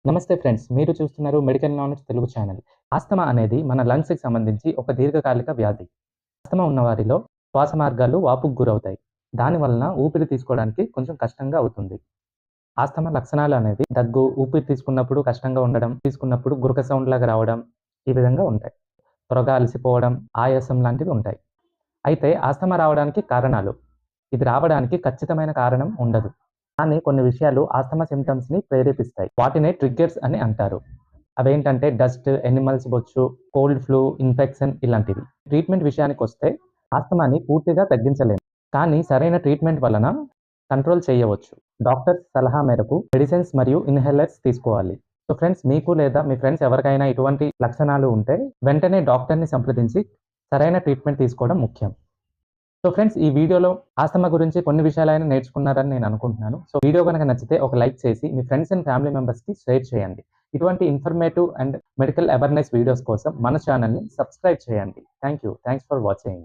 నమస్తే ఫ్రెండ్స్. మీరు చూస్తున్నారు medical knowledge Telugu channel. Asthma అనేది మన లంగ్స్‌కి సంబంధించి ఒక దీర్ఘకాలిక వ్యాధి. ఆస్తమా ఉన్నవారిలో శ్వాస మార్గాలు వాపుకు గురవుతాయి. దాని వలన ఊపిరి తీసుకోవడానికి కొంచెం కష్టంగా అవుతుంది. ఆస్తమా లక్షణాలు అనేది దగ్గు, ఊపిరి తీసుకున్నప్పుడు కష్టంగా ఉండడం, తీసుకున్నప్పుడు గురక సౌండ్ లాగా రావడం, ఈ విధంగా ఉంటాయి. త్వరగా అలసిపోవడం, ఆయాసం లాంటివి ఉంటాయి. అయితే ఆస్తమా రావడానికి కారణాలు. ఇది రావడానికి ఖచ్చితమైన కారణం ఉండదు. కానీ కొన్ని విషయాలు ఆస్తమా సింప్టమ్స్‌ని ప్రేరేపిస్తాయి. వాటినే ట్రిగ్గర్స్ అని అంటారు. అవేంటంటే డస్ట్, ఎనిమల్స్ బొచ్చు, కోల్డ్, ఫ్లూ, ఇన్ఫెక్షన్ ఇలాంటివి. ట్రీట్మెంట్ విషయానికొస్తే ఆస్తమాని పూర్తిగా తగ్గించలేము. కానీ సరైన ట్రీట్మెంట్ వలన కంట్రోల్ చేయవచ్చు. డాక్టర్స్ సలహా మేరకు మెడిసిన్స్ మరియు ఇన్హేలర్స్ తీసుకోవాలి. సో ఫ్రెండ్స్, మీకు లేదా మీ ఫ్రెండ్స్ ఎవరికైనా ఇటువంటి లక్షణాలు ఉంటే వెంటనే డాక్టర్‌ని సంప్రదించి సరైన ట్రీట్మెంట్ తీసుకోవడం ముఖ్యం. సో ఫ్రెండ్స్, ఈ వీడియోలో ఆస్తమా గురించి కొన్ని విషయాలైనా నేర్చుకున్నారని నేను అనుకుంటున్నాను. సో వీడియో గనక నచ్చితే ఒక లైక్ చేసి మీ ఫ్రెండ్స్ అండ్ ఫ్యామిలీ మెంబర్స్‌కి షేర్ చేయండి. ఇటువంటి informative and medical awareness videos కోసం మన ఛానెల్‌ని సబ్స్క్రైబ్ చేయండి. Thanks for watching.